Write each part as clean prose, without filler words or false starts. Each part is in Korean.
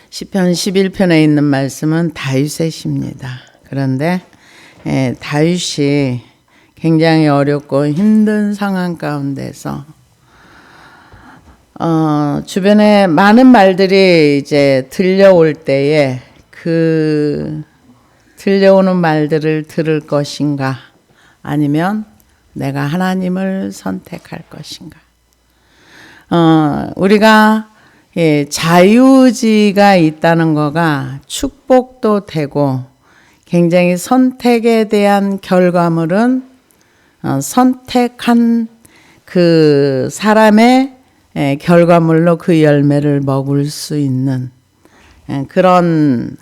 시편 11편에 있는 말씀은 다윗의 시입니다. 그런데 다윗이 굉장히 어렵고 힘든 상황 가운데서 주변에 많은 말들이 이제 들려올 때에 그 들려오는 말들을 들을 것인가, 아니면 내가 하나님을 선택할 것인가. 우리가 자유의지가 있다는 거가 축복도 되고, 굉장히 선택에 대한 결과물은 선택한 그 사람의 결과물로 그 열매를 먹을 수 있는 그런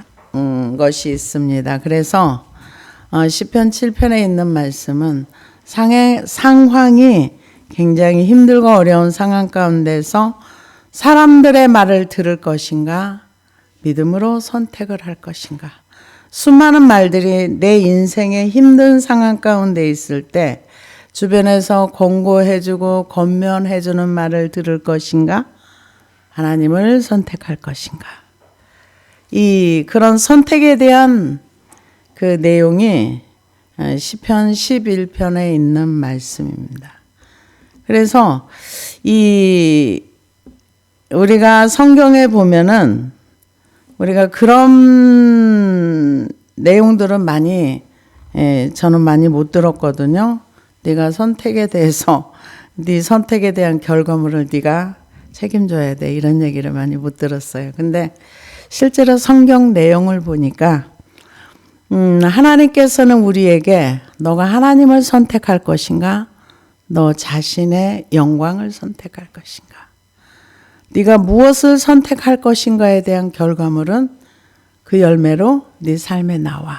것이 있습니다. 그래서 시편 7편에 있는 말씀은 상황이 굉장히 힘들고 어려운 상황 가운데서 사람들의 말을 들을 것인가, 믿음으로 선택을 할 것인가. 수많은 말들이 내 인생의 힘든 상황 가운데 있을 때 주변에서 권고해주고 권면해주는 말을 들을 것인가, 하나님을 선택할 것인가. 그런 선택에 대한 그 내용이 시편 11편에 있는 말씀입니다. 그래서 우리가 성경에 보면은 우리가 그런 내용들은 저는 많이 못 들었거든요. 네가 선택에 대해서, 네 선택에 대한 결과물을 네가 책임져야 돼, 이런 얘기를 많이 못 들었어요. 근데 실제로 성경 내용을 보니까 하나님께서는 우리에게 너가 하나님을 선택할 것인가, 너 자신의 영광을 선택할 것인가, 네가 무엇을 선택할 것인가에 대한 결과물은 그 열매로 네 삶에 나와.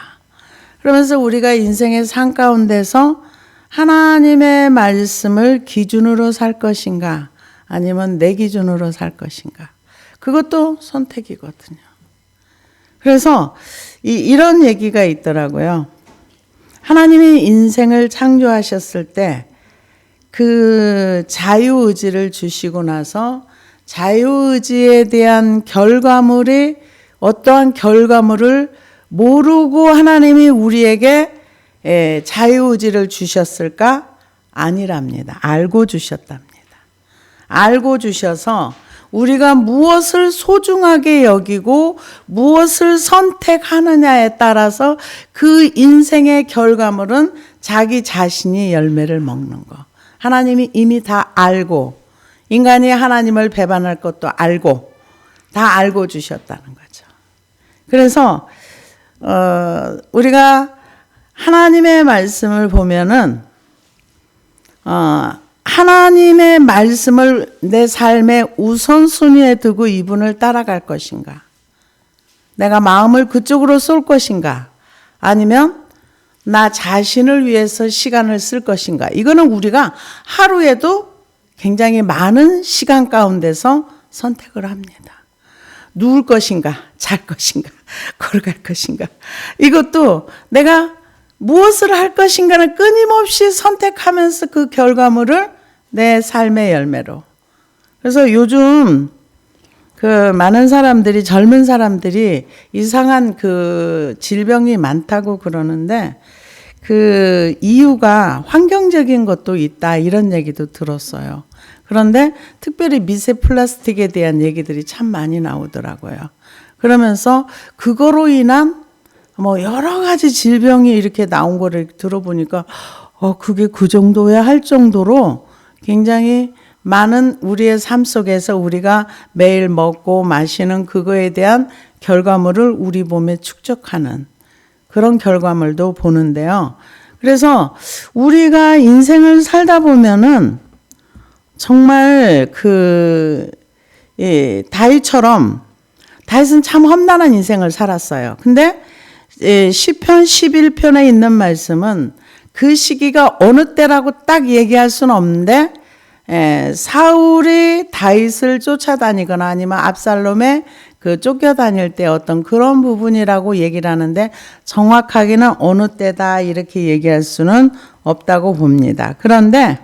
그러면서 우리가 인생의 삶 가운데서 하나님의 말씀을 기준으로 살 것인가, 아니면 내 기준으로 살 것인가, 그것도 선택이거든요. 그래서 이런 얘기가 있더라고요. 하나님이 인생을 창조하셨을 때 그 자유의지를 주시고 나서 자유의지에 대한 결과물이 어떠한 결과물을 모르고 하나님이 우리에게 자유의지를 주셨을까? 아니랍니다. 알고 주셨답니다. 알고 주셔서 우리가 무엇을 소중하게 여기고 무엇을 선택하느냐에 따라서 그 인생의 결과물은 자기 자신이 열매를 먹는 거. 하나님이 이미 다 알고, 인간이 하나님을 배반할 것도 알고, 다 알고 주셨다는 거죠. 그래서 우리가 하나님의 말씀을 보면은 하나님의 말씀을 내 삶의 우선순위에 두고 이분을 따라갈 것인가, 내가 마음을 그쪽으로 쏠 것인가, 아니면 나 자신을 위해서 시간을 쓸 것인가. 이거는 우리가 하루에도 굉장히 많은 시간 가운데서 선택을 합니다. 누울 것인가, 잘 것인가, 걸어갈 것인가. 이것도 내가 무엇을 할 것인가는 끊임없이 선택하면서 그 결과물을 내 삶의 열매로. 그래서 요즘 많은 사람들이, 젊은 사람들이 이상한 질병이 많다고 그러는데 그 이유가 환경적인 것도 있다, 이런 얘기도 들었어요. 그런데 특별히 미세 플라스틱에 대한 얘기들이 참 많이 나오더라고요. 그러면서 그거로 인한 여러 가지 질병이 이렇게 나온 거를 들어보니까 그게 그 정도야 할 정도로 굉장히 많은 우리의 삶 속에서 우리가 매일 먹고 마시는 그거에 대한 결과물을 우리 몸에 축적하는 그런 결과물도 보는데요. 그래서 우리가 인생을 살다 보면은 정말 다윗처럼, 다윗은 참 험난한 인생을 살았어요. 근데 시편 11편에 있는 말씀은 그 시기가 어느 때라고 딱 얘기할 수는 없는데 사울이 다윗을 쫓아다니거나 아니면 압살롬의 쫓겨다닐 때 어떤 그런 부분이라고 얘기를 하는데, 정확하게는 어느 때다 이렇게 얘기할 수는 없다고 봅니다. 그런데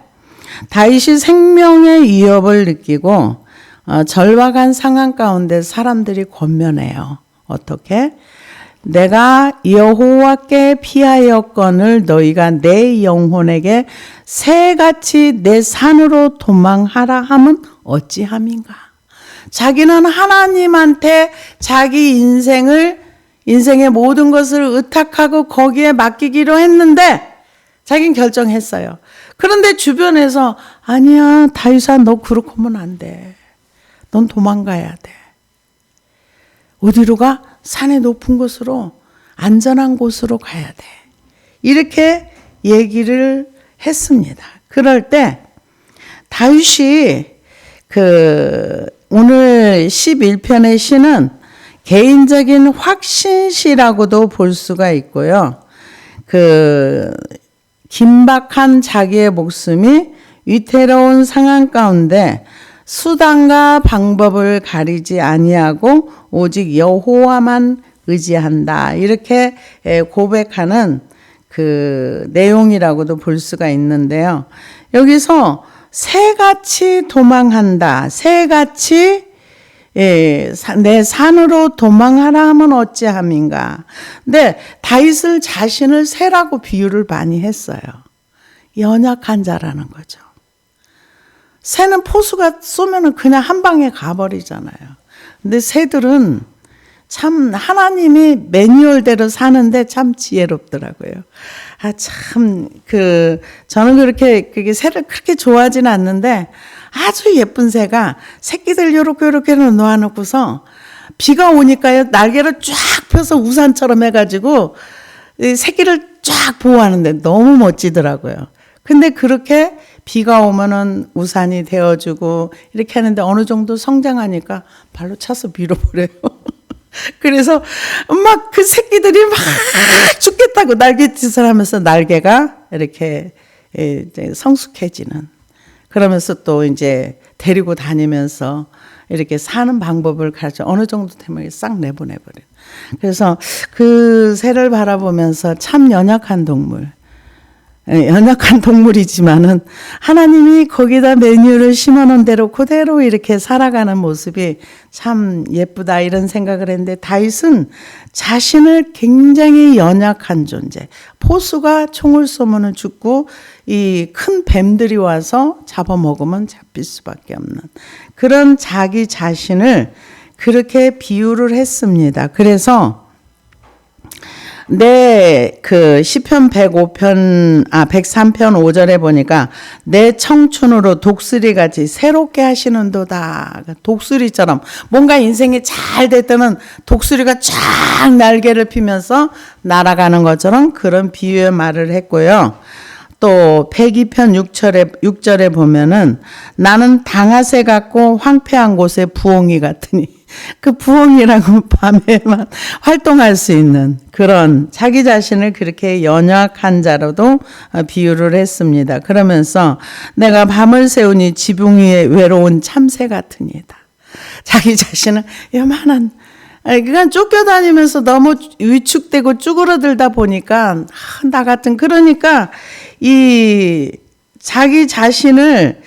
다윗이 생명의 위협을 느끼고 절박한 상황 가운데 사람들이 권면해요. 어떻게? 내가 여호와께 피하였거늘 너희가 내 영혼에게 새같이 내 산으로 도망하라 함은 어찌함인가? 자기는 하나님한테 자기 인생의 모든 것을 의탁하고 거기에 맡기기로 했는데 자기는 결정했어요. 그런데 주변에서 아니야 다윗아 너 그렇게 하면 안 돼. 넌 도망가야 돼. 어디로 가? 산의 높은 곳으로 안전한 곳으로 가야 돼. 이렇게 얘기를 했습니다. 그럴 때 다윗이 오늘 11편의 시는 개인적인 확신시라고도 볼 수가 있고요. 긴박한 자기의 목숨이 위태로운 상황 가운데 수단과 방법을 가리지 아니하고 오직 여호와만 의지한다. 이렇게 고백하는 내용이라고도 볼 수가 있는데요. 여기서 새같이 도망한다. 새같이 내 산으로 도망하라 하면 어찌함인가. 근데 다윗을 자신을 새라고 비유를 많이 했어요. 연약한 자라는 거죠. 새는 포수가 쏘면은 그냥 한 방에 가버리잖아요. 근데 새들은 참 하나님이 매뉴얼대로 사는데 참 지혜롭더라고요. 저는 그게 새를 그렇게 좋아하지는 않는데 아주 예쁜 새가 새끼들 요렇게 놓아놓고서 비가 오니까요 날개를 쫙 펴서 우산처럼 해가지고 새끼를 쫙 보호하는데 너무 멋지더라고요. 근데 그렇게 비가 오면은 우산이 되어주고 이렇게 하는데 어느 정도 성장하니까 발로 차서 밀어버려요. 그래서 막 그 새끼들이 막 죽겠다고 날갯짓을 하면서 날개가 이렇게 이제 성숙해지는. 그러면서 또 이제 데리고 다니면서 이렇게 사는 방법을 가르쳐 어느 정도 되면 싹 내보내버려요. 그래서 그 새를 바라보면서 참 연약한 동물이지만은 하나님이 거기다 메뉴를 심어놓은 대로 그대로 이렇게 살아가는 모습이 참 예쁘다 이런 생각을 했는데 다윗은 자신을 굉장히 연약한 존재, 포수가 총을 쏘면 죽고 이 큰 뱀들이 와서 잡아먹으면 잡힐 수밖에 없는 그런 자기 자신을 그렇게 비유를 했습니다. 그래서 시편 103편 5절에 보니까 내 청춘으로 독수리같이 새롭게 하시는도다. 독수리처럼 뭔가 인생이 잘 될 때는 독수리가 쫙 날개를 피면서 날아가는 것처럼 그런 비유의 말을 했고요. 또 102편 6절에 보면은 나는 당아새 같고 황폐한 곳에 부엉이 같으니 그 부엉이라고 밤에만 활동할 수 있는 그런 자기 자신을 그렇게 연약한 자로도 비유를 했습니다. 그러면서 내가 밤을 새우니 지붕 위에 외로운 참새 같으니다. 자기 자신은 요만한 그냥 쫓겨다니면서 너무 위축되고 쭈그러들다 보니까 나 같은 그러니까 이 자기 자신을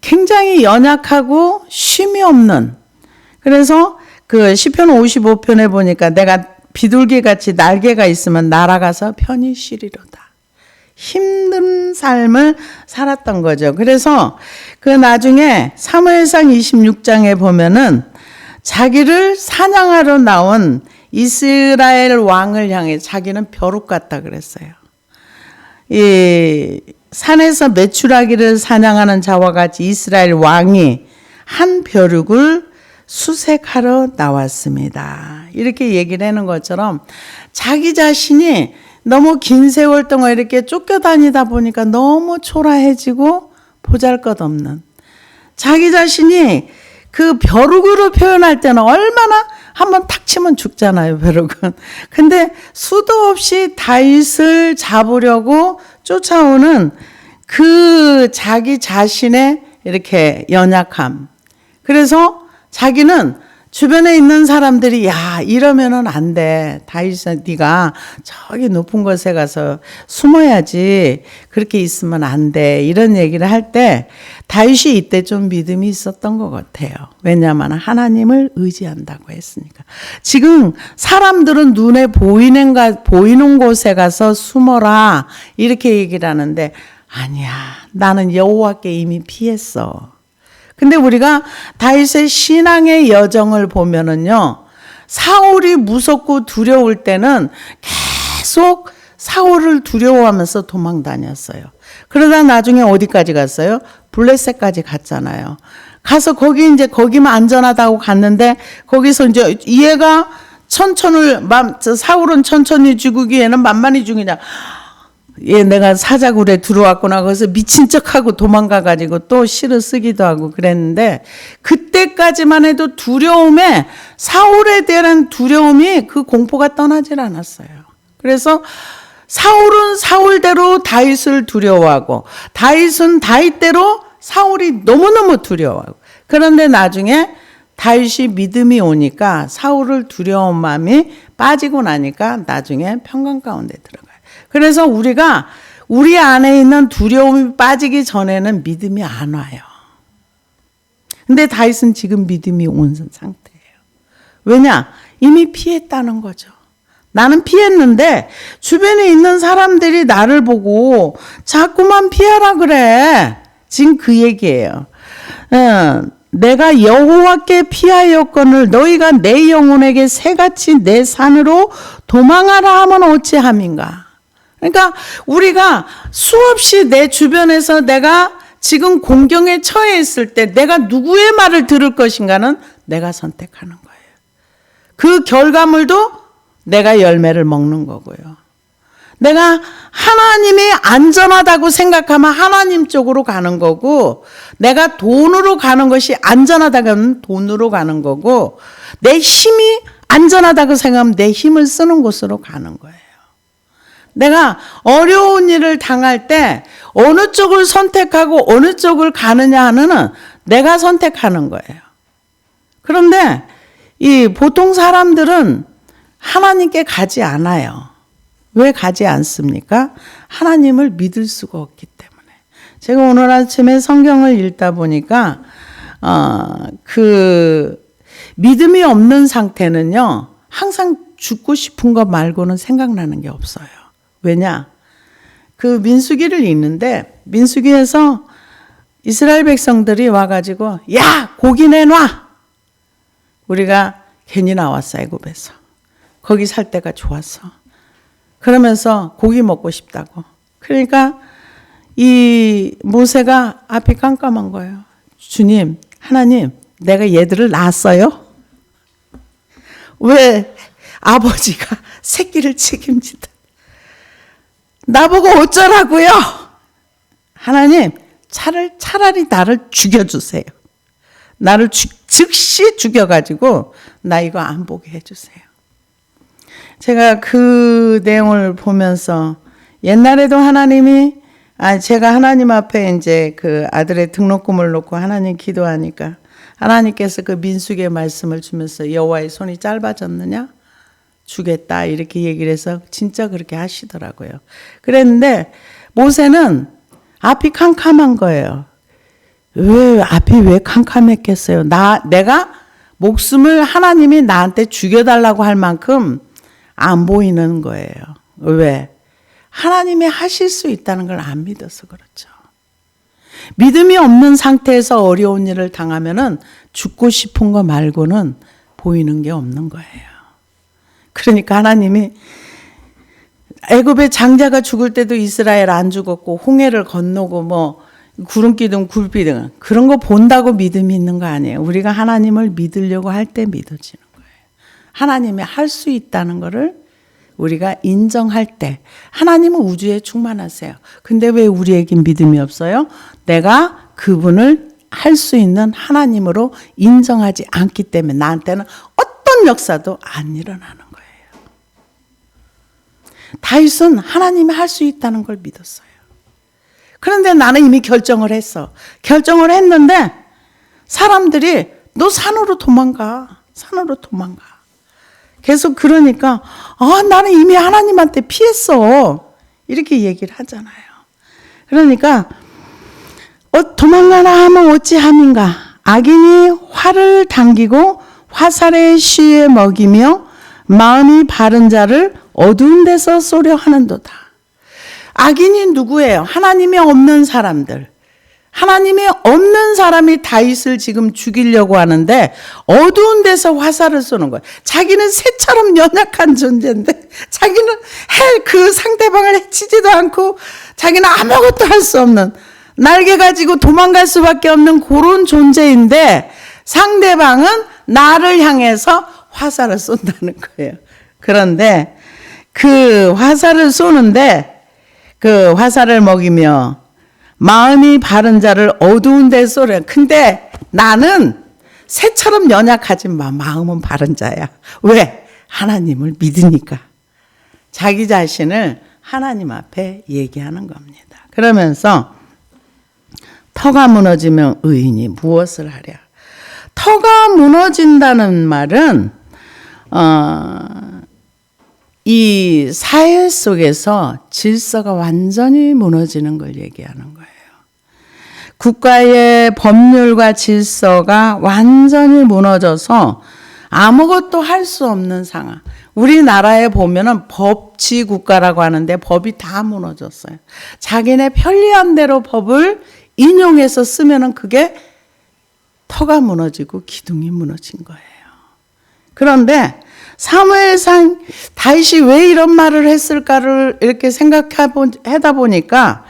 굉장히 연약하고 쉼이 없는 그래서 시편 55편에 보니까 내가 비둘기같이 날개가 있으면 날아가서 편히 쉬리로다. 힘든 삶을 살았던 거죠. 그래서 나중에 사무엘상 26장에 보면은 자기를 사냥하러 나온 이스라엘 왕을 향해 자기는 벼룩 같다 그랬어요. 이 산에서 메추라기를 사냥하는 자와 같이 이스라엘 왕이 한 벼룩을 수색하러 나왔습니다. 이렇게 얘기를 하는 것처럼 자기 자신이 너무 긴 세월 동안 이렇게 쫓겨다니다 보니까 너무 초라해지고 보잘것없는 자기 자신이 그 벼룩으로 표현할 때는 얼마나 한번 탁 치면 죽잖아요, 벼룩은. 근데 수도 없이 다윗을 잡으려고 쫓아오는 그 자기 자신의 이렇게 연약함. 그래서 자기는 주변에 있는 사람들이 야 이러면은 안 돼. 다윗아 네가 저기 높은 곳에 가서 숨어야지. 그렇게 있으면 안 돼. 이런 얘기를 할 때 다윗이 이때 좀 믿음이 있었던 것 같아요. 왜냐하면 하나님을 의지한다고 했으니까. 지금 사람들은 눈에 보이는 곳에 가서 숨어라 이렇게 얘기를 하는데 아니야. 나는 여호와께 이미 피했어. 근데 우리가 다윗의 신앙의 여정을 보면은요, 사울이 무섭고 두려울 때는 계속 사울을 두려워하면서 도망 다녔어요. 그러다 나중에 어디까지 갔어요? 블레셋까지 갔잖아요. 가서 거기만 안전하다고 갔는데, 거기서 이제 얘가 사울은 천천히 죽이기에는 만만히 죽이냐. 내가 사자굴에 들어왔구나. 거기서 미친 척하고 도망가가지고 또 시를 쓰기도 하고 그랬는데 그때까지만 해도 사울에 대한 두려움이 그 공포가 떠나질 않았어요. 그래서 사울은 사울대로 다윗을 두려워하고 다윗은 다윗대로 사울이 너무너무 두려워하고 그런데 나중에 다윗이 믿음이 오니까 사울을 두려운 마음이 빠지고 나니까 나중에 평강 가운데 들어가요. 그래서 우리가 우리 안에 있는 두려움이 빠지기 전에는 믿음이 안 와요. 근데 다윗은 지금 믿음이 온 상태예요. 왜냐? 이미 피했다는 거죠. 나는 피했는데 주변에 있는 사람들이 나를 보고 자꾸만 피하라 그래. 지금 그 얘기예요. 내가 여호와께 피하였거늘 너희가 내 영혼에게 새같이 내 산으로 도망하라 하면 어찌함인가. 그러니까 우리가 수없이 내 주변에서 내가 지금 공경에 처해 있을 때 내가 누구의 말을 들을 것인가는 내가 선택하는 거예요. 그 결과물도 내가 열매를 먹는 거고요. 내가 하나님이 안전하다고 생각하면 하나님 쪽으로 가는 거고 내가 돈으로 가는 것이 안전하다고 하면 돈으로 가는 거고 내 힘이 안전하다고 생각하면 내 힘을 쓰는 곳으로 가는 거예요. 내가 어려운 일을 당할 때 어느 쪽을 선택하고 어느 쪽을 가느냐 하는 내가 선택하는 거예요. 그런데 이 보통 사람들은 하나님께 가지 않아요. 왜 가지 않습니까? 하나님을 믿을 수가 없기 때문에. 제가 오늘 아침에 성경을 읽다 보니까 믿음이 없는 상태는요. 항상 죽고 싶은 것 말고는 생각나는 게 없어요. 왜냐? 그 민수기를 읽는데 민수기에서 이스라엘 백성들이 와가지고 야 고기 내놔. 우리가 괜히 나왔어 애굽에서. 거기 살 때가 좋았어. 그러면서 고기 먹고 싶다고. 그러니까 이 모세가 앞이 깜깜한 거예요. 주님, 하나님, 내가 얘들을 낳았어요? 왜 아버지가 새끼를 책임진다? 나보고 어쩌라고요? 하나님, 차라리 나를 죽여주세요. 나를 즉시 죽여가지고 나 이거 안 보게 해주세요. 제가 그 내용을 보면서 옛날에도 제가 하나님 앞에 이제 그 아들의 등록금을 놓고 하나님 기도하니까 하나님께서 그 민수기의 말씀을 주면서 여호와의 손이 짧아졌느냐? 주겠다 이렇게 얘기를 해서 진짜 그렇게 하시더라고요. 그랬는데 모세는 앞이 캄캄한 거예요. 앞이 왜 캄캄했겠어요? 내가 목숨을 하나님이 나한테 죽여달라고 할 만큼 안 보이는 거예요. 왜? 하나님이 하실 수 있다는 걸 안 믿어서 그렇죠. 믿음이 없는 상태에서 어려운 일을 당하면은 죽고 싶은 거 말고는 보이는 게 없는 거예요. 그러니까 하나님이 애굽의 장자가 죽을 때도 이스라엘 안 죽었고 홍해를 건너고 구름기둥 굴비등 그런 거 본다고 믿음이 있는 거 아니에요. 우리가 하나님을 믿으려고 할 때 믿어지는 거예요. 하나님이 할 수 있다는 거를 우리가 인정할 때 하나님은 우주에 충만하세요. 근데 왜 우리에게 믿음이 없어요? 내가 그분을 할 수 있는 하나님으로 인정하지 않기 때문에 나한테는 어떤 역사도 안 일어나는 거예요. 다윗은 하나님이 할 수 있다는 걸 믿었어요. 그런데 나는 이미 결정을 했어. 결정을 했는데 사람들이 너 산으로 도망가. 산으로 도망가. 계속 그러니까 나는 이미 하나님한테 피했어. 이렇게 얘기를 하잖아요. 그러니까 도망가나 하면 어찌함인가. 악인이 활을 당기고 화살의 시에 먹이며 마음이 바른 자를 어두운 데서 쏘려 하는도다. 악인이 누구예요? 하나님이 없는 사람들. 하나님이 없는 사람이 다윗을 지금 죽이려고 하는데 어두운 데서 화살을 쏘는 거예요. 자기는 새처럼 연약한 존재인데 자기는 그 상대방을 해치지도 않고 자기는 아무것도 할 수 없는, 날개 가지고 도망갈 수밖에 없는 그런 존재인데 상대방은 나를 향해서 화살을 쏜다는 거예요. 그런데 그 화살을 쏘는데 그 화살을 먹이며 마음이 바른 자를 어두운 데 쏘려. 근데 나는 새처럼 연약하지만 마음은 바른 자야. 왜? 하나님을 믿으니까. 자기 자신을 하나님 앞에 얘기하는 겁니다. 그러면서 터가 무너지면 의인이 무엇을 하랴. 터가 무너진다는 말은 이 사회 속에서 질서가 완전히 무너지는 걸 얘기하는 거예요. 국가의 법률과 질서가 완전히 무너져서 아무것도 할 수 없는 상황. 우리나라에 보면은 법치 국가라고 하는데 법이 다 무너졌어요. 자기네 편리한 대로 법을 인용해서 쓰면은 그게 터가 무너지고 기둥이 무너진 거예요. 그런데 사무엘상 다윗이 왜 이런 말을 했을까를 이렇게 생각하다 보니까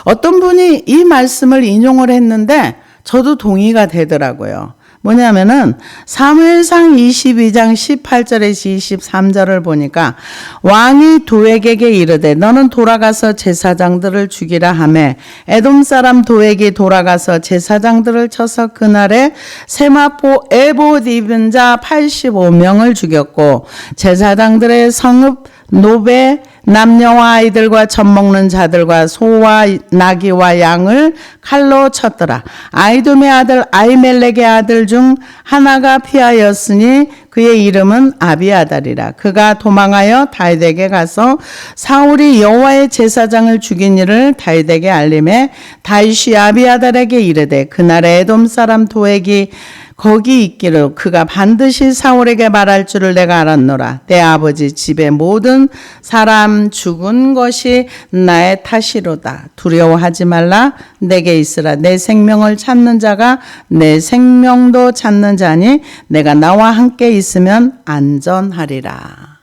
어떤 분이 이 말씀을 인용을 했는데 저도 동의가 되더라고요. 뭐냐면은 사무엘상 22장 18절에서 23절을 보니까 왕이 도액에게 이르되 너는 돌아가서 제사장들을 죽이라 하매 에돔 사람 도액이 돌아가서 제사장들을 쳐서 그날에 세마포 에봇 입은 자 85명을 죽였고 제사장들의 성읍 노베 남녀와 아이들과 젖 먹는 자들과 소와 나귀와 양을 칼로 쳤더라. 아이돔의 아들 아히멜렉의 아들 중 하나가 피하였으니 그의 이름은 아비아달이라. 그가 도망하여 다윗에게 가서 사울이 여호와의 제사장을 죽인 일을 다윗에게 알림해 다윗이 아비아달에게 이르되 그날에 에돔 사람 도액이 거기 있기를 그가 반드시 사울에게 말할 줄을 내가 알았노라. 내 아버지 집의 모든 사람 죽은 것이 나의 탓이로다. 두려워하지 말라. 내게 있으라. 내 생명을 찾는 자가 내 생명도 찾는 자니 내가 나와 함께 있으면 안전하리라.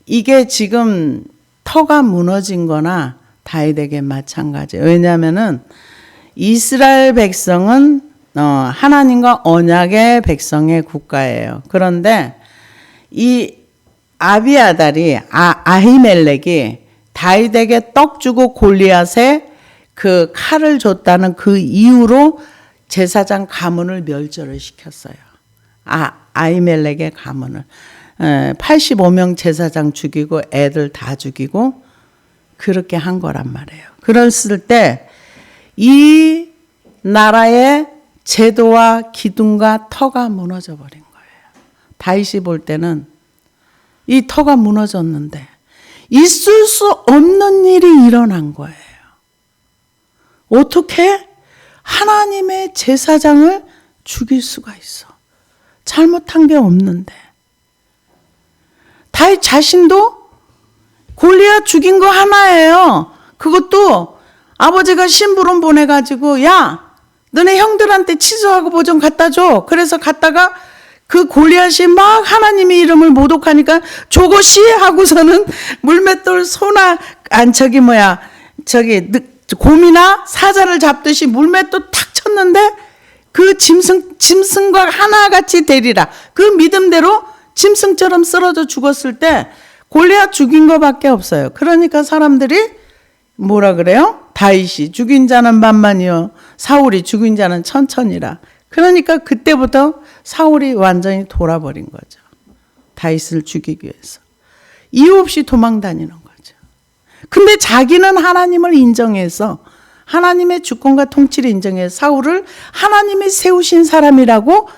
이게 지금 터가 무너진 거나 다윗에게 마찬가지예요. 왜냐하면은 이스라엘 백성은 하나님과 언약의 백성의 국가예요. 그런데 이 아비아달이 아히멜렉이 다윗에게 떡 주고 골리앗에 그 칼을 줬다는 그 이유로 제사장 가문을 멸절을 시켰어요. 아히멜렉의 가문을 85명 제사장 죽이고 애들 다 죽이고 그렇게 한 거란 말이에요. 그랬을 때 이 나라의 제도와 기둥과 터가 무너져 버린 거예요. 다윗이 볼 때는 이 터가 무너졌는데 있을 수 없는 일이 일어난 거예요. 어떻게 하나님의 제사장을 죽일 수가 있어? 잘못한 게 없는데. 다윗 자신도 골리앗 죽인 거 하나예요. 그것도 아버지가 심부름 보내가지고 야 너네 형들한테 치즈하고 뭐 좀 갖다 줘. 그래서 갔다가 그 골리앗이 막 하나님의 이름을 모독하니까 저것이 하고서는 물맷돌 소나 곰이나 사자를 잡듯이 물맷돌 탁 쳤는데 그 짐승과 하나같이 되리라. 그 믿음대로 짐승처럼 쓰러져 죽었을 때 골리앗 죽인 거밖에 없어요. 그러니까 사람들이 뭐라 그래요? 다윗이 죽인 자는 만만이요 사울이 죽인 자는 천천이라. 그러니까 그때부터 사울이 완전히 돌아버린 거죠. 다윗을 죽이기 위해서. 이유 없이 도망 다니는 거죠. 근데 자기는 하나님을 인정해서 하나님의 주권과 통치를 인정해서 사울을 하나님이 세우신 사람이라고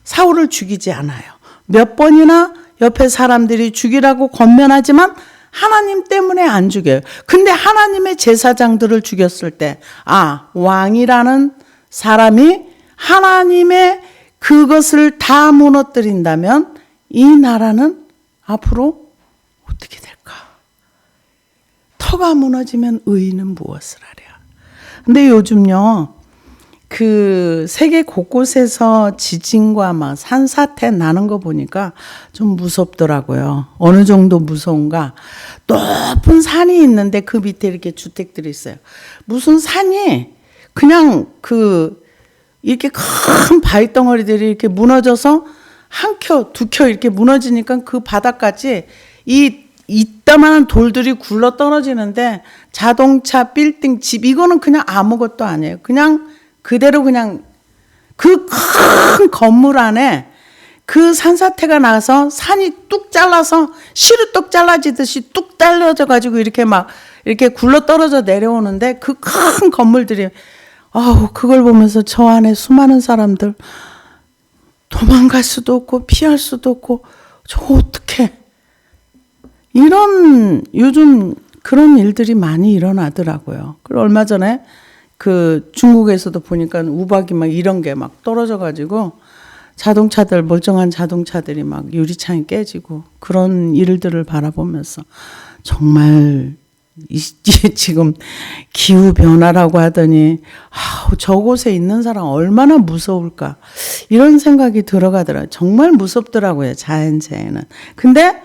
사울을 죽이지 않아요. 몇 번이나 옆에 사람들이 죽이라고 권면하지만 하나님 때문에 안 죽여요. 근데 하나님의 제사장들을 죽였을 때, 왕이라는 사람이 하나님의 그것을 다 무너뜨린다면 이 나라는 앞으로 어떻게 될까? 터가 무너지면 의인은 무엇을 하랴? 근데 요즘요, 그 세계 곳곳에서 지진과 막 산사태 나는 거 보니까 좀 무섭더라고요. 어느 정도 무서운가? 높은 산이 있는데 그 밑에 이렇게 주택들이 있어요. 무슨 산이 그냥 이렇게 큰 바위 덩어리들이 이렇게 무너져서 한 켜, 두 켜 이렇게 무너지니까 그 바닥까지 이따만한 돌들이 굴러 떨어지는데 자동차, 빌딩, 집 이거는 그냥 아무것도 아니에요. 그냥 그대로 그냥 그 큰 건물 안에 그 산사태가 나서 산이 뚝 잘라서 시루떡 잘라지듯이 뚝 잘라져 가지고 이렇게 막 이렇게 굴러 떨어져 내려오는데 그 큰 건물들이 그걸 보면서 저 안에 수많은 사람들 도망갈 수도 없고 피할 수도 없고 저 어떡해. 이런 요즘 그런 일들이 많이 일어나더라고요. 그리고 얼마 전에 그 중국에서도 보니까 우박이 막 이런 게 막 떨어져 가지고 자동차들 멀쩡한 자동차들이 막 유리창이 깨지고 그런 일들을 바라보면서 정말 지금 기후 변화라고 하더니 저곳에 있는 사람 얼마나 무서울까 이런 생각이 들어가더라고요. 정말 무섭더라고요. 자연재해는. 근데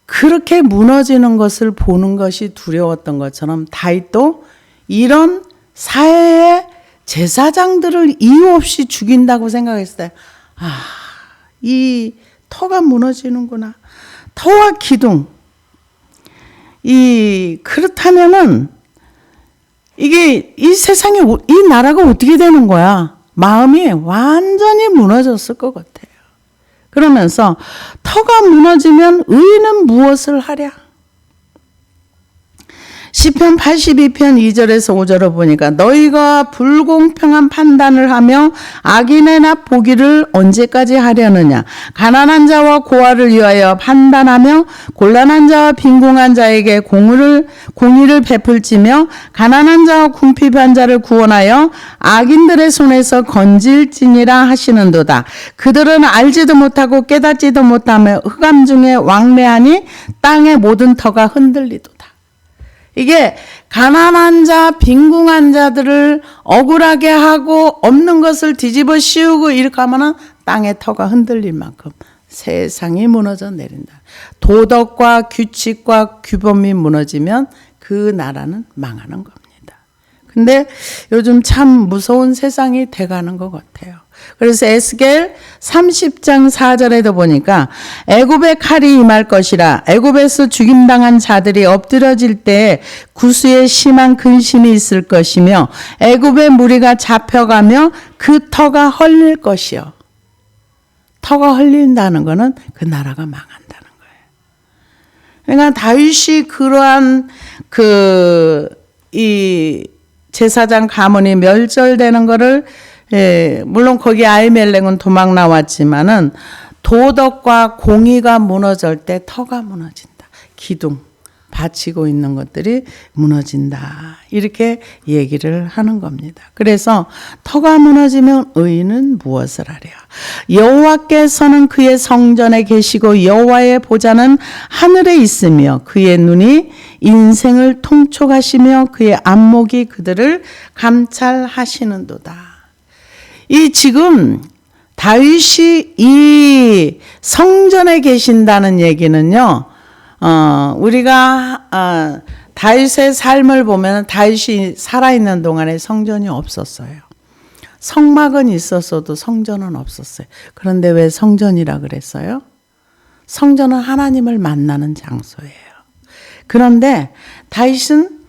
그렇게 무너지는 것을 보는 것이 두려웠던 것처럼 다윗도 이런 사회의 제사장들을 이유 없이 죽인다고 생각했을 때 이 터가 무너지는구나. 터와 기둥. 그렇다면은 이게 이 세상에 이 나라가 어떻게 되는 거야? 마음이 완전히 무너졌을 것 같아요. 그러면서 터가 무너지면 의인은 무엇을 하랴? 시편 82편 2절에서 5절을 보니까 너희가 불공평한 판단을 하며 악인의 납 보기를 언제까지 하려느냐? 가난한 자와 고아를 위하여 판단하며 곤란한 자와 빈궁한 자에게 공의를 베풀지며 가난한 자와 궁핍한 자를 구원하여 악인들의 손에서 건질지니라 하시는도다. 그들은 알지도 못하고 깨닫지도 못하며 흑암 중에 왕래하니 땅의 모든 터가 흔들리도다. 이게 가난한 자, 빈궁한 자들을 억울하게 하고 없는 것을 뒤집어 씌우고 이렇게 하면은 땅의 터가 흔들릴 만큼 세상이 무너져 내린다. 도덕과 규칙과 규범이 무너지면 그 나라는 망하는 겁니다. 근데 요즘 참 무서운 세상이 돼가는 것 같아요. 그래서 에스겔 30장 4절에도 보니까 애굽의 칼이 임할 것이라 애굽에서 죽임당한 자들이 엎드려질 때 구수에 심한 근심이 있을 것이며 애굽의 무리가 잡혀가며 그 터가 헐릴 것이요. 터가 헐린다는 것은 그 나라가 망한다는 거예요. 그러니까 다윗이 그러한 이 제사장 가문이 멸절되는 것을 물론 거기 아히멜렉은 도망 나왔지만은 도덕과 공의가 무너질 때 터가 무너진다. 기둥 받치고 있는 것들이 무너진다. 이렇게 얘기를 하는 겁니다. 그래서 터가 무너지면 의인은 무엇을 하랴? 여호와께서는 그의 성전에 계시고 여호와의 보좌는 하늘에 있으며 그의 눈이 인생을 통촉하시며 그의 안목이 그들을 감찰하시는도다. 이 지금 다윗이 이 성전에 계신다는 얘기는요. 우리가 다윗의 삶을 보면 다윗이 살아있는 동안에 성전이 없었어요. 성막은 있었어도 성전은 없었어요. 그런데 왜 성전이라 그랬어요? 성전은 하나님을 만나는 장소예요. 그런데 다윗은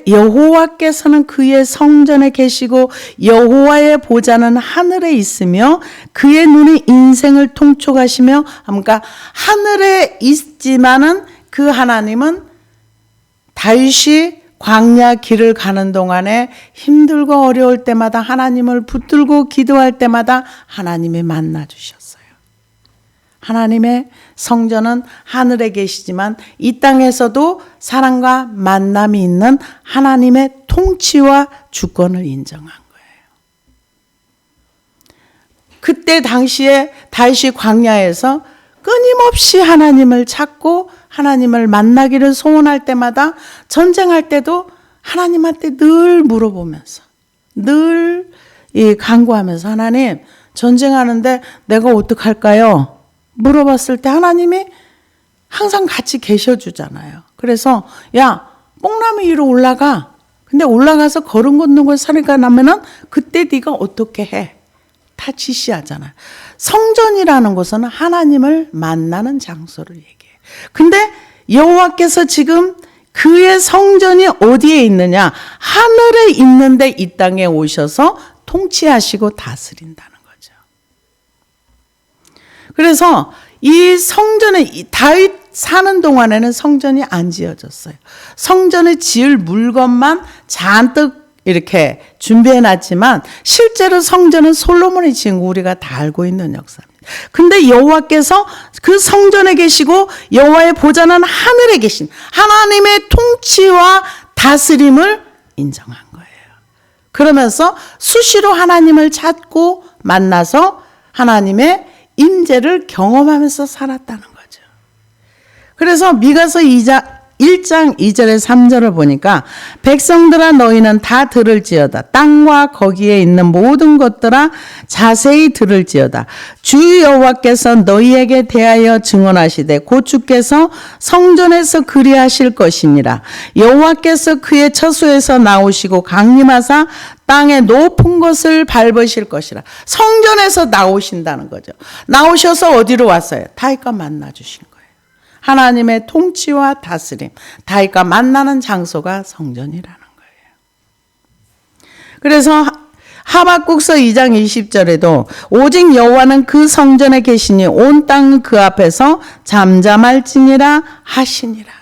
여호와께서는 그의 성전에 계시고 여호와의 보좌는 하늘에 있으며 그의 눈이 인생을 통촉하시며, 그러니까 하늘에 있지만은 그 하나님은 다윗이 광야 길을 가는 동안에 힘들고 어려울 때마다 하나님을 붙들고 기도할 때마다 하나님이 만나 주셨어요. 하나님의 성전은 하늘에 계시지만 이 땅에서도 사랑과 만남이 있는 하나님의 통치와 주권을 인정한 거예요. 그때 당시에 다윗이 광야에서 끊임없이 하나님을 찾고 하나님을 만나기를 소원할 때마다 전쟁할 때도 하나님한테 늘 물어보면서 늘 간구하면서 하나님 전쟁하는데 내가 어떡할까요? 물어봤을 때 하나님이 항상 같이 계셔주잖아요. 그래서 야 뽕나무 위로 올라가. 근데 올라가서 걸음 걷는 걸 소리가 나면은 그때 네가 어떻게 해? 다 지시하잖아요. 성전이라는 곳은 하나님을 만나는 장소를 얘기해요. 근데 여호와께서 지금 그의 성전이 어디에 있느냐? 하늘에 있는데 이 땅에 오셔서 통치하시고 다스린다는 거죠. 그래서 이 성전에 다윗 사는 동안에는 성전이 안 지어졌어요. 성전을 지을 물건만 잔뜩 이렇게 준비해 놨지만 실제로 성전은 솔로몬이 지은 거 우리가 다 알고 있는 역사입니다. 근데 여호와께서 그 성전에 계시고 여호와의 보좌는 하늘에 계신 하나님의 통치와 다스림을 인정한 거예요. 그러면서 수시로 하나님을 찾고 만나서 하나님의 임재를 경험하면서 살았다는 거죠. 그래서 미가서 1장 2절에 3절을 보니까 백성들아 너희는 다 들을지어다. 땅과 거기에 있는 모든 것들아 자세히 들을지어다. 주 여호와께서 너희에게 대하여 증언하시되 곧 주께서 성전에서 그리하실 것이니라. 여호와께서 그의 처소에서 나오시고 강림하사 땅의 높은 것을 밟으실 것이라. 성전에서 나오신다는 거죠. 나오셔서 어디로 왔어요? 다윗과 만나 주신 거예요. 하나님의 통치와 다스림, 다윗과 만나는 장소가 성전이라는 거예요. 그래서 하박국서 2장 20절에도 오직 여호와는 그 성전에 계시니 온 땅은 그 앞에서 잠잠할지니라 하시니라.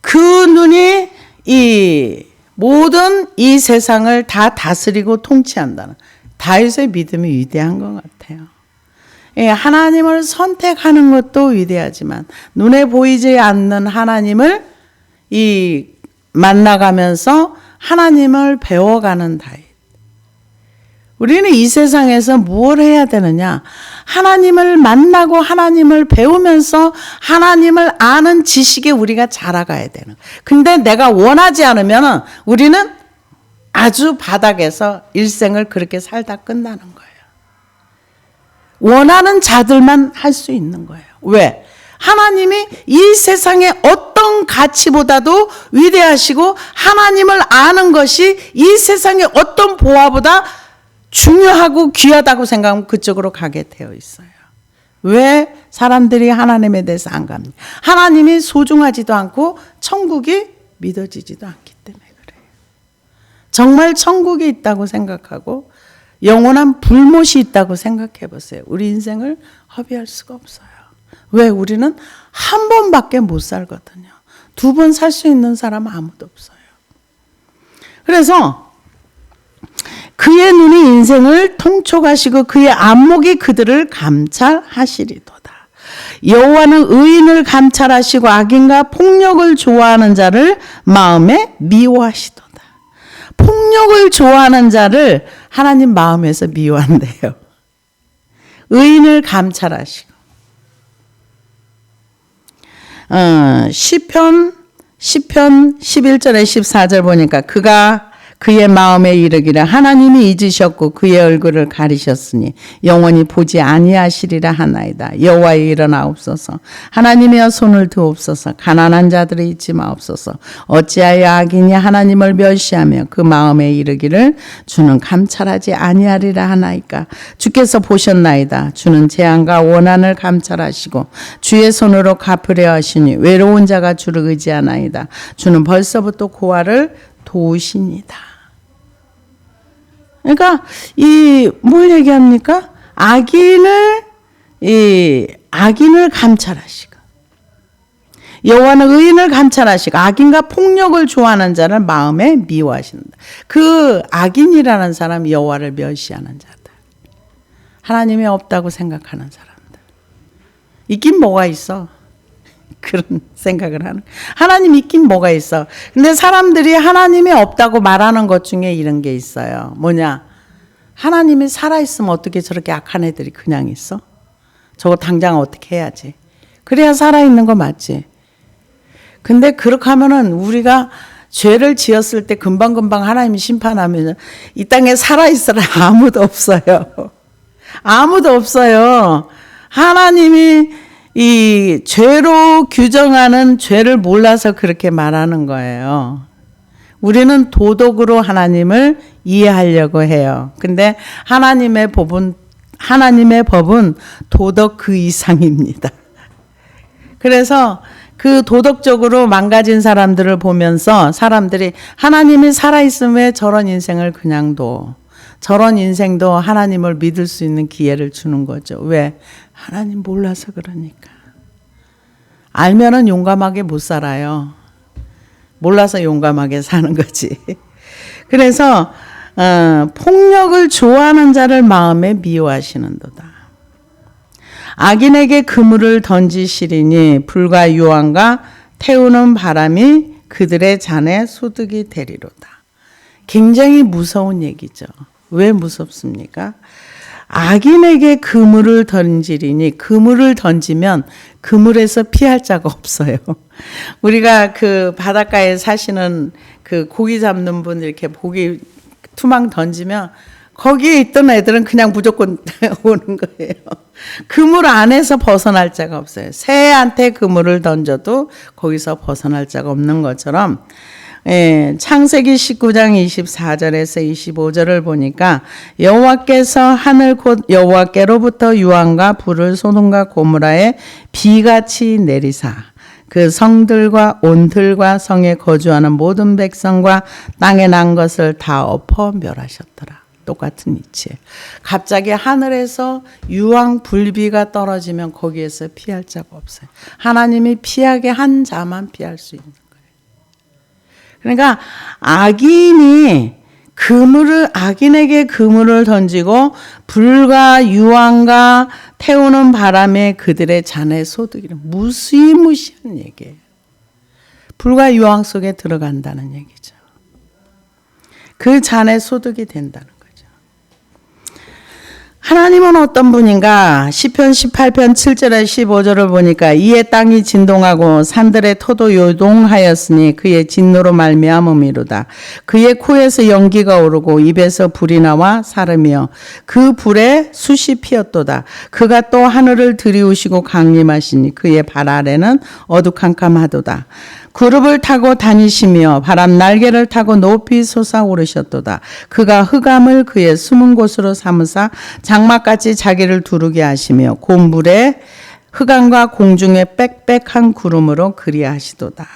그 눈이 이 모든 이 세상을 다 다스리고 통치한다는 다윗의 믿음이 위대한 것 같아요. 하나님을 선택하는 것도 위대하지만 눈에 보이지 않는 하나님을 만나가면서 하나님을 배워가는 다윗. 우리는 이 세상에서 무엇을 해야 되느냐? 하나님을 만나고 하나님을 배우면서 하나님을 아는 지식에 우리가 자라가야 되는. 근데 내가 원하지 않으면 우리는 아주 바닥에서 일생을 그렇게 살다 끝나는 거예요. 원하는 자들만 할 수 있는 거예요. 왜? 하나님이 이 세상의 어떤 가치보다도 위대하시고 하나님을 아는 것이 이 세상의 어떤 보화보다 중요하고 귀하다고 생각하면 그쪽으로 가게 되어 있어요. 왜 사람들이 하나님에 대해서 안 갑니까? 하나님이 소중하지도 않고 천국이 믿어지지도 않기 때문에 그래요. 정말 천국이 있다고 생각하고 영원한 불못이 있다고 생각해 보세요. 우리 인생을 허비할 수가 없어요. 왜? 우리는 한 번밖에 못 살거든요. 2번 살 수 있는 사람은 아무도 없어요. 그래서 그의 눈이 인생을 통촉하시고 그의 안목이 그들을 감찰하시리도다. 여호와는 의인을 감찰하시고 악인과 폭력을 좋아하는 자를 마음에 미워하시도다. 폭력을 좋아하는 자를 하나님 마음에서 미워한대요. 의인을 감찰하시고. 시편 11절에 14절 보니까 그가 그의 마음에 이르기를 하나님이 잊으셨고 그의 얼굴을 가리셨으니 영원히 보지 아니하시리라 하나이다. 여호와여 일어나옵소서. 하나님이여 손을 드옵소서. 가난한 자들을 잊지 마옵소서. 어찌하여 악인이 하나님을 멸시하며 그 마음에 이르기를 주는 감찰하지 아니하리라 하나이까. 주께서 보셨나이다. 주는 재앙과 원한을 감찰하시고 주의 손으로 갚으려 하시니 외로운 자가 주를 의지하나이다. 주는 벌써부터 고아를 도우시니다. 그러니까 뭘 얘기합니까? 악인을 감찰하시고 여호와는 의인을 감찰하시고 악인과 폭력을 좋아하는 자를 마음에 미워하신다. 그 악인이라는 사람 여호와를 멸시하는 자들. 하나님이 없다고 생각하는 사람들. 있긴 뭐가 있어. 그런 생각을 하는. 하나님 있긴 뭐가 있어. 근데 사람들이 하나님이 없다고 말하는 것 중에 이런 게 있어요. 뭐냐? 하나님이 살아있으면 어떻게 저렇게 악한 애들이 그냥 있어? 저거 당장 어떻게 해야지. 그래야 살아있는 거 맞지. 근데 그렇게 하면은 우리가 죄를 지었을 때 금방금방 하나님이 심판하면 이 땅에 살아있으라 아무도 없어요. 아무도 없어요. 하나님이 이 죄로 규정하는 죄를 몰라서 그렇게 말하는 거예요. 우리는 도덕으로 하나님을 이해하려고 해요. 근데 하나님의 법은 도덕 그 이상입니다. 그래서 그 도덕적으로 망가진 사람들을 보면서 사람들이 하나님이 살아있으면 왜 저런 인생을 그냥 둬. 저런 인생도 하나님을 믿을 수 있는 기회를 주는 거죠. 왜? 하나님 몰라서 그러니까. 알면은 용감하게 못 살아요. 몰라서 용감하게 사는 거지. 그래서 폭력을 좋아하는 자를 마음에 미워하시는도다. 악인에게 그물을 던지시리니 불과 유황과 태우는 바람이 그들의 잔에 소득이 되리로다. 굉장히 무서운 얘기죠. 왜 무섭습니까? 악인에게 그물을 던지리니 그물을 던지면 그물에서 피할 자가 없어요. 우리가 그 바닷가에 사시는 그 고기 잡는 분 이렇게 고기 투망 던지면 거기에 있던 애들은 그냥 무조건 오는 거예요. 그물 안에서 벗어날 자가 없어요. 새한테 그물을 던져도 거기서 벗어날 자가 없는 것처럼 창세기 19장 24절에서 25절을 보니까 여호와께서 하늘 곧 여호와께로부터 유황과 불을 소돔과 고모라에 비같이 내리사 그 성들과 온들과 성에 거주하는 모든 백성과 땅에 난 것을 다 엎어 멸하셨더라. 똑같은 이치에 갑자기 하늘에서 유황 불비가 떨어지면 거기에서 피할 자가 없어요. 하나님이 피하게 한 자만 피할 수 있는 거예요. 그러니까 악인에게 그물을 던지고 불과 유황과 태우는 바람에 그들의 잔의 소득이란 무시무시한 얘기예요. 불과 유황 속에 들어간다는 얘기죠. 그 잔의 소득이 된다는 거죠. 하나님은 어떤 분인가? 시편 18편 7절에 15절을 보니까 이에 땅이 진동하고 산들의 터도 요동하였으니 그의 진노로 말미암음이로다. 그의 코에서 연기가 오르고 입에서 불이 나와 사르며 그 불에 숯이 피었도다. 그가 또 하늘을 들이우시고 강림하시니 그의 발 아래는 어두캄캄하도다. 그룹을 타고 다니시며 바람 날개를 타고 높이 솟아오르셨도다. 그가 흑암을 그의 숨은 곳으로 삼으사 장막같이 자기를 두르게 하시며 곤불에 흑암과 공중에 빽빽한 구름으로 그리하시도다.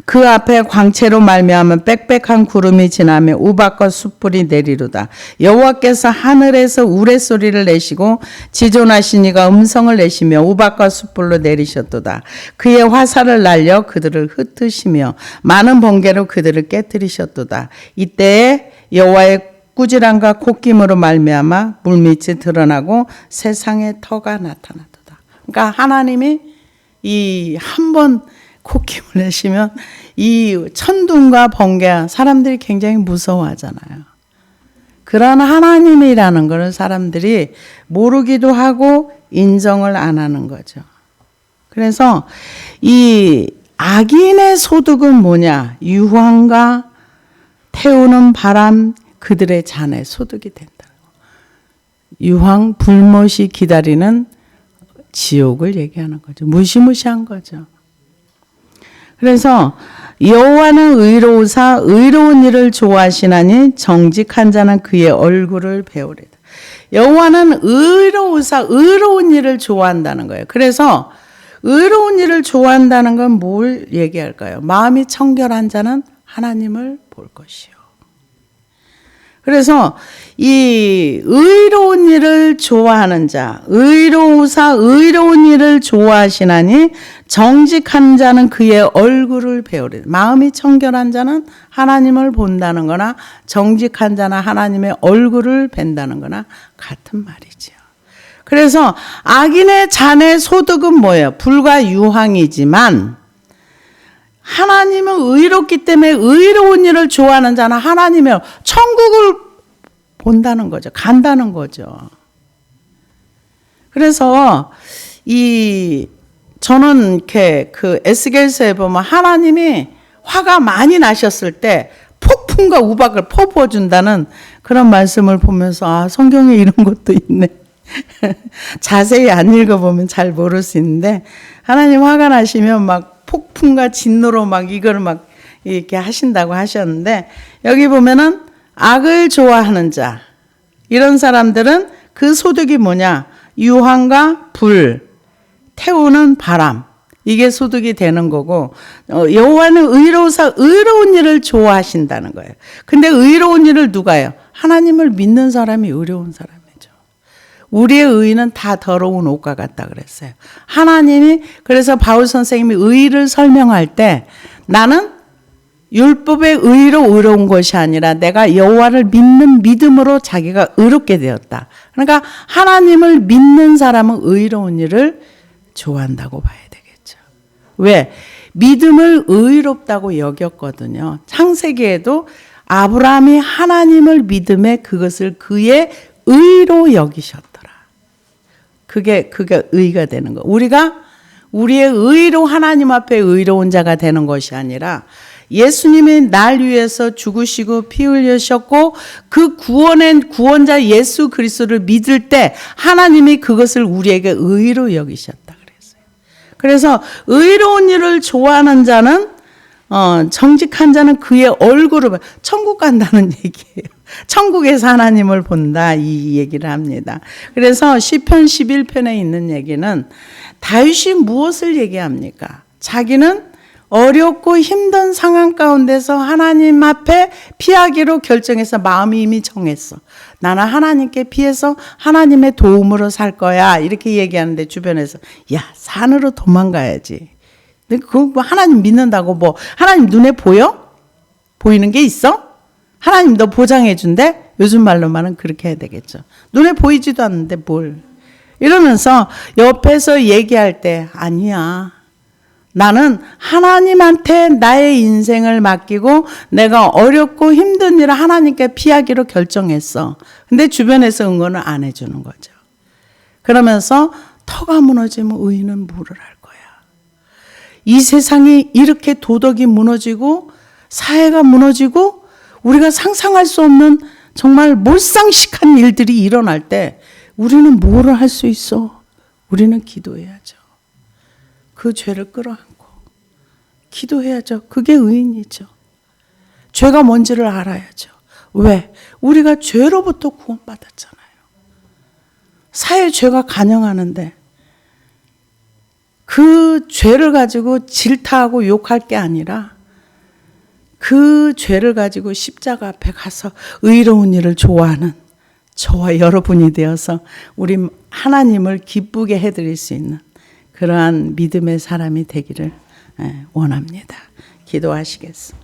그 앞에 광채로 말미암은 빽빽한 구름이 지나며 우박과 숯불이 내리로다. 여호와께서 하늘에서 우레소리를 내시고 지존하신 이가 음성을 내시며 우박과 숯불로 내리셨도다. 그의 화살을 날려 그들을 흩으시며 많은 번개로 그들을 깨뜨리셨도다. 이때에 여호와의 꾸지람과 콧김으로 말미암아 물밑이 드러나고 세상에 터가 나타나도다. 그러니까 하나님이 이 한번 콧김을 내시면 이 천둥과 번개 사람들이 굉장히 무서워하잖아요. 그런 하나님이라는 것을 사람들이 모르기도 하고 인정을 안 하는 거죠. 그래서 이 악인의 소득은 뭐냐? 유황과 태우는 바람 그들의 잔에 소득이 된다. 유황 불못이 기다리는 지옥을 얘기하는 거죠. 무시무시한 거죠. 그래서 여호와는 의로우사 의로운 일을 좋아하시나니 정직한 자는 그의 얼굴을 배우리다. 여호와는 의로우사 의로운 일을 좋아한다는 거예요. 그래서 의로운 일을 좋아한다는 건 뭘 얘기할까요? 마음이 청결한 자는 하나님을 볼 것이요. 그래서 이 의로운 일을 좋아하는 자, 의로우사 의로운 일을 좋아하시나니 정직한 자는 그의 얼굴을 배우리라. 마음이 청결한 자는 하나님을 본다는 거나 정직한 자는 하나님의 얼굴을 뵌다는 거나 같은 말이죠. 그래서 악인의 잔의 소득은 뭐예요? 불과 유황이지만 하나님은 의롭기 때문에 의로운 일을 좋아하는 자는 하나님의 천국을 본다는 거죠. 간다는 거죠. 그래서 저는 이렇게 그 에스겔서에 보면 하나님이 화가 많이 나셨을 때 폭풍과 우박을 퍼부어 준다는 그런 말씀을 보면서 성경에 이런 것도 있네. 자세히 안 읽어보면 잘 모를 수 있는데 하나님 화가 나시면 막 폭풍과 진노로 막 이걸 막 이렇게 하신다고 하셨는데 여기 보면은 악을 좋아하는 자 이런 사람들은 그 소득이 뭐냐? 유황과 불, 태우는 바람 이게 소득이 되는 거고 여호와는 의로우사 의로운 일을 좋아하신다는 거예요. 근데 의로운 일을 누가 해요? 하나님을 믿는 사람이 의로운 사람이죠. 우리의 의는 다 더러운 옷과 같다 그랬어요. 하나님이 그래서 바울 선생님이 의를 설명할 때 나는 율법의 의로 의로운 것이 아니라 내가 여호와를 믿는 믿음으로 자기가 의롭게 되었다. 그러니까 하나님을 믿는 사람은 의로운 일을 좋아한다고 봐야 되겠죠. 왜? 믿음을 의롭다고 여겼거든요. 창세기에도 아브라함이 하나님을 믿음에 그것을 그의 의로 여기셨더라. 그게 의가 되는 거. 우리가 우리의 의로 하나님 앞에 의로운 자가 되는 것이 아니라 예수님이 날 위해서 죽으시고 피 흘리셨고 그 구원자 예수 그리스도를 믿을 때 하나님이 그것을 우리에게 의로 여기셨다 그랬어요. 그래서 의로운 일을 좋아하는 자는 정직한 자는 그의 얼굴을 천국 간다는 얘기예요. 천국에서 하나님을 본다 이 얘기를 합니다. 그래서 시편 11편에 있는 얘기는 다윗이 무엇을 얘기합니까? 자기는 어렵고 힘든 상황 가운데서 하나님 앞에 피하기로 결정해서 마음이 이미 정했어. 나는 하나님께 피해서 하나님의 도움으로 살 거야. 이렇게 얘기하는데 주변에서 야 산으로 도망가야지. 근데 그거 하나님 믿는다고 뭐 하나님 눈에 보여? 보이는 게 있어? 하나님 너 보장해 준대? 요즘 말로만은 그렇게 해야 되겠죠. 눈에 보이지도 않는데 뭘. 이러면서 옆에서 얘기할 때 아니야. 나는 하나님한테 나의 인생을 맡기고 내가 어렵고 힘든 일을 하나님께 피하기로 결정했어. 근데 주변에서 응원을 안 해주는 거죠. 그러면서 터가 무너지면 의인은 뭐를 할 거야. 이 세상이 이렇게 도덕이 무너지고 사회가 무너지고 우리가 상상할 수 없는 정말 몰상식한 일들이 일어날 때 우리는 뭐를 할 수 있어? 우리는 기도해야죠. 그 죄를 끌어안고 기도해야죠. 그게 의인이죠. 죄가 뭔지를 알아야죠. 왜? 우리가 죄로부터 구원받았잖아요. 사회 죄가 간영하는데 그 죄를 가지고 질타하고 욕할 게 아니라 그 죄를 가지고 십자가 앞에 가서 의로운 일을 좋아하는 저와 여러분이 되어서 우리 하나님을 기쁘게 해드릴 수 있는 그러한 믿음의 사람이 되기를 원합니다. 기도하시겠습니다.